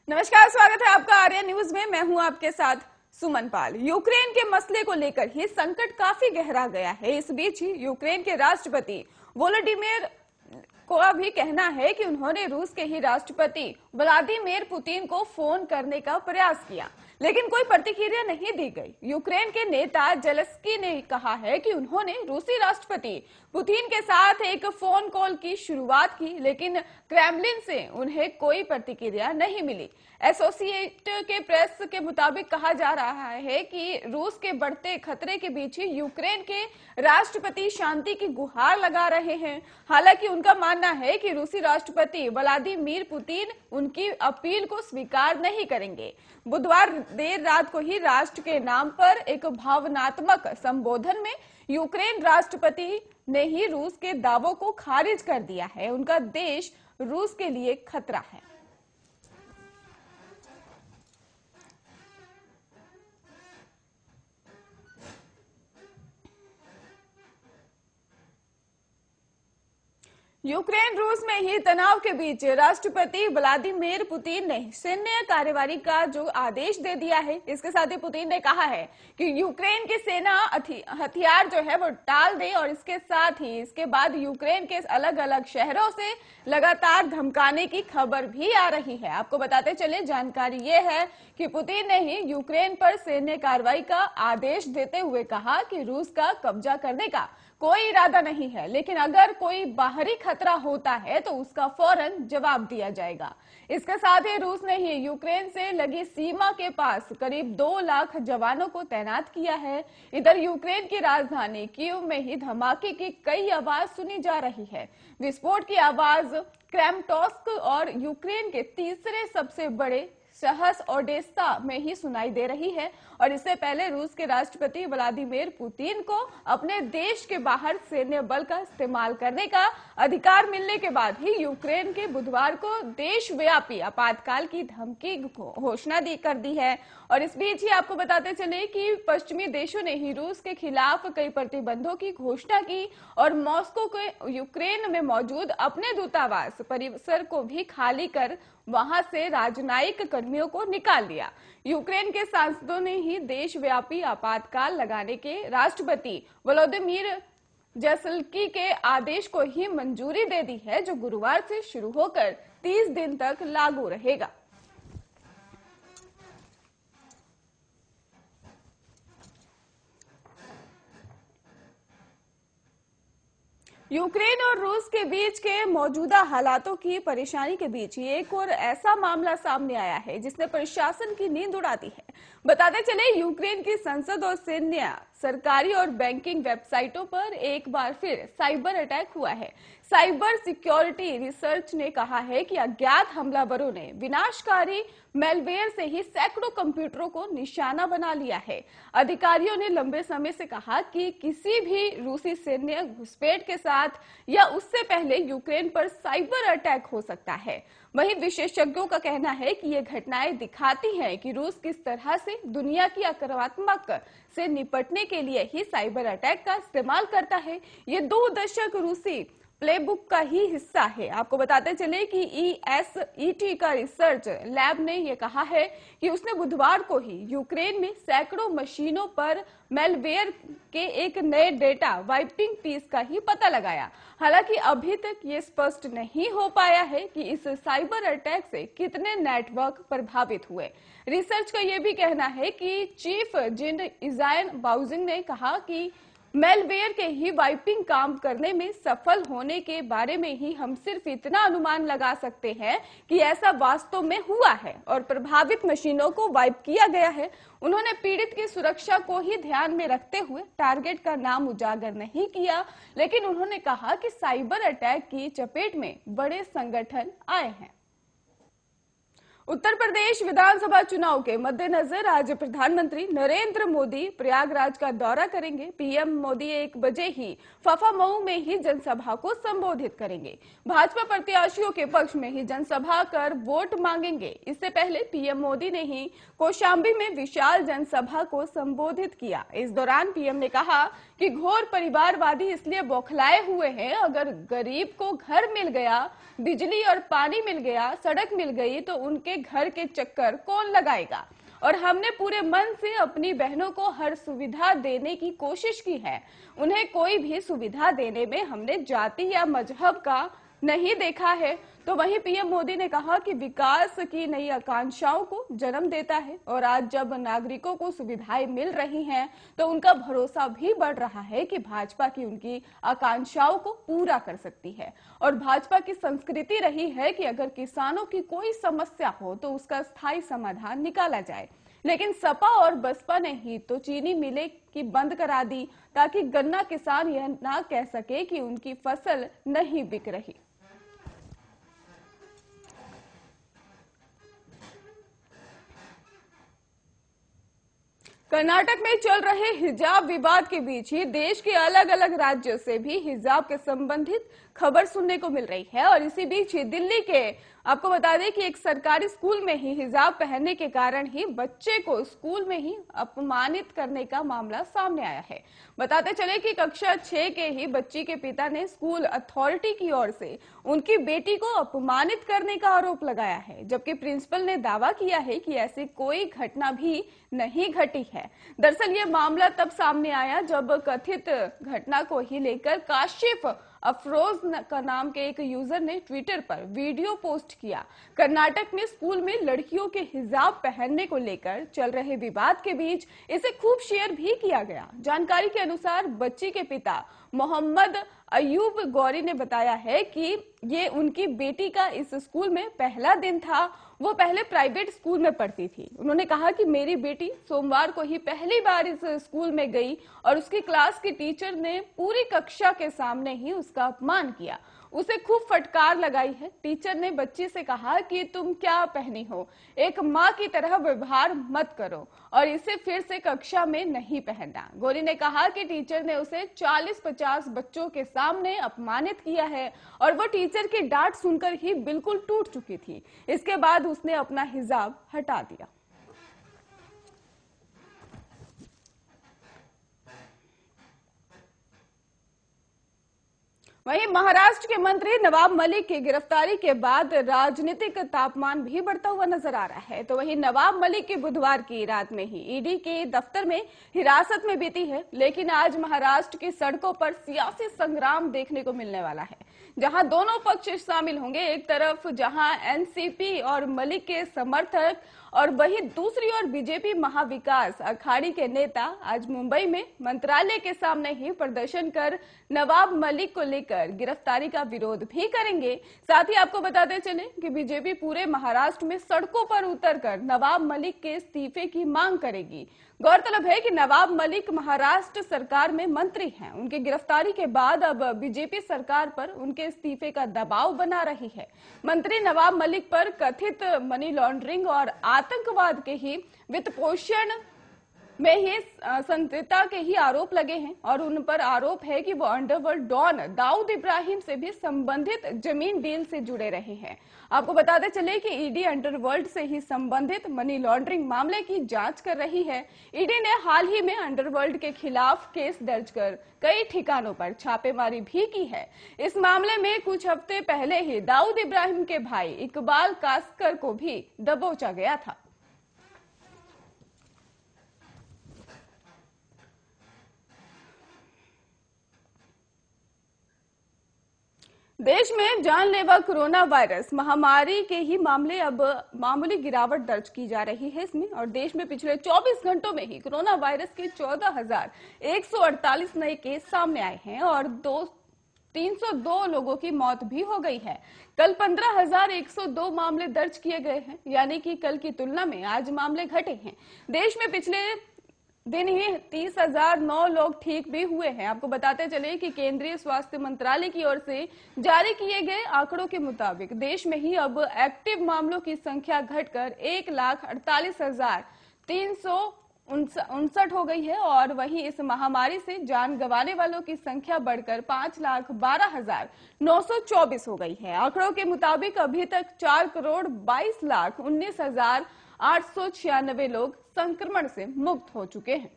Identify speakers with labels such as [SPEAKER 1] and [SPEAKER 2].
[SPEAKER 1] नमस्कार, स्वागत है आपका आर्या न्यूज में। मैं हूं आपके साथ सुमन पाल। यूक्रेन के मसले को लेकर ही संकट काफी गहरा गया है। इस बीच ही यूक्रेन के राष्ट्रपति वोलोडिमीर को भी कहना है कि उन्होंने रूस के ही राष्ट्रपति व्लादिमीर पुतिन को फोन करने का प्रयास किया, लेकिन कोई प्रतिक्रिया नहीं दी गई। यूक्रेन के नेता जेलेंस्की ने कहा है कि उन्होंने रूसी राष्ट्रपति पुतिन के साथ एक फोन कॉल की शुरुआत की, लेकिन क्रेमलिन से उन्हें कोई प्रतिक्रिया नहीं मिली। एसोसिएट के प्रेस के मुताबिक कहा जा रहा है कि रूस के बढ़ते खतरे के बीच ही यूक्रेन के राष्ट्रपति शांति की गुहार लगा रहे हैं। हालांकि उनका मानना है कि रूसी राष्ट्रपति व्लादिमीर पुतिन उनकी अपील को स्वीकार नहीं करेंगे। बुधवार देर रात को ही राष्ट्र के नाम पर एक भावनात्मक संबोधन में यूक्रेन राष्ट्रपति ने ही रूस के दावों को खारिज कर दिया है। उनका देश रूस के लिए खतरा है। यूक्रेन रूस में ही तनाव के बीच राष्ट्रपति व्लादिमीर पुतिन ने सैन्य कार्रवाई का जो आदेश दे दिया है। इसके साथ ही पुतिन ने कहा है कि यूक्रेन की सेना हथियार जो है वो टाल दे, और इसके साथ ही इसके बाद यूक्रेन के अलग अलग शहरों से लगातार धमकाने की खबर भी आ रही है। आपको बताते चले, जानकारी ये है कि पुतिन ने ही यूक्रेन पर सैन्य कार्रवाई का आदेश देते हुए कहा कि रूस का कब्जा करने का कोई इरादा नहीं है, लेकिन अगर कोई बाहरी खतरा होता है तो उसका फौरन जवाब दिया जाएगा। इसके साथ ही रूस ने ही यूक्रेन से लगी सीमा के पास करीब 2 लाख जवानों को तैनात किया है। इधर यूक्रेन की राजधानी कीव में ही धमाके की कई आवाज सुनी जा रही है। विस्फोट की आवाज क्रेमाटोर्स्क और यूक्रेन के तीसरे सबसे बड़े शहर ओडेसा में ही सुनाई दे रही है। और इससे पहले रूस के राष्ट्रपति व्लादिमीर पुतिन को अपने देश के बाहर सैन्य बल का इस्तेमाल करने का अधिकार मिलने के बाद ही यूक्रेन के बुधवार को देशव्यापी आपातकाल की धमकी घोषणा कर दी है। और इस बीच ही आपको बताते चले कि पश्चिमी देशों ने ही रूस के खिलाफ कई प्रतिबंधों की घोषणा की और मॉस्को के यूक्रेन में मौजूद अपने दूतावास परिसर को भी खाली कर वहां से राजनयिक कर्मियों को निकाल दिया। यूक्रेन के सांसदों ने ही देशव्यापी आपातकाल लगाने के राष्ट्रपति वोलोदिमीर जेलेंस्की के आदेश को ही मंजूरी दे दी है, जो गुरुवार से शुरू होकर 30 दिन तक लागू रहेगा। यूक्रेन और रूस के बीच के मौजूदा हालातों की परेशानी के बीच एक और ऐसा मामला सामने आया है जिसने प्रशासन की नींद उड़ा दी है। बताते चले, यूक्रेन की संसद और सैन्य, सरकारी और बैंकिंग वेबसाइटों पर एक बार फिर साइबर अटैक हुआ है। साइबर सिक्योरिटी रिसर्च ने कहा है कि अज्ञात हमलावरों ने विनाशकारी मेलवेयर से ही सैकड़ों कंप्यूटरों को निशाना बना लिया है। अधिकारियों ने लंबे समय से कहा कि किसी भी रूसी सैन्य घुसपैठ के साथ या उससे पहले यूक्रेन पर साइबर अटैक हो सकता है। वहीं विशेषज्ञों का कहना है कि ये घटनाएं दिखाती हैं कि रूस किस तरह से दुनिया की आक्रामकता से निपटने के लिए ही साइबर अटैक का इस्तेमाल करता है। ये 2 दशक रूसी प्लेबुक का ही हिस्सा है। आपको बताते चले कि ESET का रिसर्च लैब ने यह कहा है कि उसने बुधवार को ही यूक्रेन में सैकड़ों मशीनों पर मेलवेयर के एक नए डेटा वाइपिंग पीस का ही पता लगाया। हालांकि अभी तक ये स्पष्ट नहीं हो पाया है कि इस साइबर अटैक से कितने नेटवर्क प्रभावित हुए। रिसर्च का यह भी कहना है कि चीफ जिन इजायन बाउजिंग ने कहा कि मेलवेयर के ही वाइपिंग काम करने में सफल होने के बारे में ही हम सिर्फ इतना अनुमान लगा सकते हैं कि ऐसा वास्तव में हुआ है और प्रभावित मशीनों को वाइप किया गया है। उन्होंने पीड़ित की सुरक्षा को ही ध्यान में रखते हुए टारगेट का नाम उजागर नहीं किया, लेकिन उन्होंने कहा कि साइबर अटैक की चपेट में बड़े संगठन आए हैं। उत्तर प्रदेश विधानसभा चुनाव के मद्देनजर आज प्रधानमंत्री नरेंद्र मोदी प्रयागराज का दौरा करेंगे। पीएम मोदी 1 बजे ही फफामऊ में ही जनसभा को संबोधित करेंगे। भाजपा प्रत्याशियों के पक्ष में ही जनसभा कर वोट मांगेंगे। इससे पहले पीएम मोदी ने ही कौशाम्बी में विशाल जनसभा को संबोधित किया। इस दौरान पीएम ने कहा कि घोर परिवारवादी इसलिए बौखलाए हुए हैं, अगर गरीब को घर मिल गया, बिजली और पानी मिल गया, सड़क मिल गई तो उनके घर के चक्कर कौन लगाएगा। और हमने पूरे मन से अपनी बहनों को हर सुविधा देने की कोशिश की है। उन्हें कोई भी सुविधा देने में हमने जाति या मजहब का नहीं देखा है। तो वहीं पीएम मोदी ने कहा कि विकास की नई आकांक्षाओं को जन्म देता है और आज जब नागरिकों को सुविधाएं मिल रही हैं तो उनका भरोसा भी बढ़ रहा है कि भाजपा की उनकी आकांक्षाओं को पूरा कर सकती है। और भाजपा की संस्कृति रही है कि अगर किसानों की कोई समस्या हो तो उसका स्थायी समाधान निकाला जाए। लेकिन सपा और बसपा ने ही तो चीनी मिलें की बंद करा दी ताकि गन्ना किसान यह ना कह सके कि उनकी फसल नहीं बिक रही। कर्नाटक में चल रहे हिजाब विवाद के बीच ही देश के अलग अलग राज्यों से भी हिजाब के संबंधित खबर सुनने को मिल रही है। और इसी बीच ही दिल्ली के आपको बता दें कि एक सरकारी स्कूल में ही हिजाब पहनने के कारण ही बच्चे को स्कूल में ही अपमानित करने का मामला सामने आया है। बताते चले कि कक्षा 6 के ही बच्ची के पिता ने स्कूल अथॉरिटी की ओर से उनकी बेटी को अपमानित करने का आरोप लगाया है, जबकि प्रिंसिपल ने दावा किया है कि ऐसी कोई घटना भी नहीं घटी है। दरअसल ये मामला तब सामने आया जब कथित घटना को ही लेकर काशिफ अफरोज का नाम के एक यूजर ने ट्विटर पर वीडियो पोस्ट किया। कर्नाटक में स्कूल में लड़कियों के हिजाब पहनने को लेकर चल रहे विवाद के बीच इसे खूब शेयर भी किया गया। जानकारी के अनुसार बच्ची के पिता मोहम्मद अयूब गौरी ने बताया है कि ये उनकी बेटी का इस स्कूल में पहला दिन था। वो पहले प्राइवेट स्कूल में पढ़ती थी। उन्होंने कहा कि मेरी बेटी सोमवार को ही पहली बार इस स्कूल में गई और उसकी क्लास की टीचर ने पूरी कक्षा के सामने ही उसका अपमान किया, उसे खूब फटकार लगाई है। टीचर ने बच्ची से कहा कि तुम क्या पहनी हो, एक माँ की तरह व्यवहार मत करो और इसे फिर से कक्षा में नहीं पहनना। गौरी ने कहा कि टीचर ने उसे 40-50 बच्चों के सामने अपमानित किया है और वो टीचर की डांट सुनकर ही बिल्कुल टूट चुकी थी। इसके बाद उसने अपना हिजाब हटा दिया। वहीं महाराष्ट्र के मंत्री नवाब मलिक की गिरफ्तारी के बाद राजनीतिक तापमान भी बढ़ता हुआ नजर आ रहा है। तो वहीं नवाब मलिक की बुधवार की रात में ही ईडी के दफ्तर में हिरासत में बीती है, लेकिन आज महाराष्ट्र की सड़कों पर सियासी संग्राम देखने को मिलने वाला है, जहां दोनों पक्ष शामिल होंगे। एक तरफ जहां एनसीपी और मलिक के समर्थक और वहीं दूसरी ओर बीजेपी महाविकास अखाड़ी के नेता आज मुंबई में मंत्रालय के सामने ही प्रदर्शन कर नवाब मलिक को लेकर गिरफ्तारी का विरोध भी करेंगे। साथ ही आपको बताते चले कि बीजेपी पूरे महाराष्ट्र में सड़कों पर उतरकर नवाब मलिक के इस्तीफे की मांग करेगी। गौरतलब है कि नवाब मलिक महाराष्ट्र सरकार में मंत्री हैं। उनकी गिरफ्तारी के बाद अब बीजेपी सरकार पर उनके इस्तीफे का दबाव बना रही है। मंत्री नवाब मलिक पर कथित मनी लॉन्ड्रिंग और आतंकवाद के ही वित्त पोषण में ही संलिप्तता के ही आरोप लगे हैं और उन पर आरोप है कि वो अंडरवर्ल्ड डॉन दाऊद इब्राहिम से भी संबंधित जमीन डील से जुड़े रहे हैं। आपको बताते चले कि ईडी अंडरवर्ल्ड से ही संबंधित मनी लॉन्ड्रिंग मामले की जांच कर रही है। ईडी ने हाल ही में अंडरवर्ल्ड के खिलाफ केस दर्ज कर कई ठिकानों पर छापेमारी भी की है। इस मामले में कुछ हफ्ते पहले ही दाऊद इब्राहिम के भाई इकबाल कासकर को भी दबोचा गया था। देश में जानलेवा कोरोना वायरस महामारी के ही मामले अब मामूली गिरावट दर्ज की जा रही है इसमें। और देश में पिछले 24 घंटों में ही कोरोना वायरस के 14,148 नए केस सामने आए हैं और 302 लोगों की मौत भी हो गई है। कल 15,102 मामले दर्ज किए गए हैं, यानी कि कल की तुलना में आज मामले घटे हैं। देश में पिछले दिन ही 30,009 लोग ठीक भी हुए हैं। आपको बताते चले कि केंद्रीय स्वास्थ्य मंत्रालय की ओर से जारी किए गए आंकड़ों के मुताबिक देश में ही अब एक्टिव मामलों की संख्या घटकर 1,48,359 हो गई है और वहीं इस महामारी से जान गंवाने वालों की संख्या बढ़कर 5,12,924 हो गई है। आंकड़ों के मुताबिक अभी तक 4,22,19,896 लोग संक्रमण से मुक्त हो चुके हैं।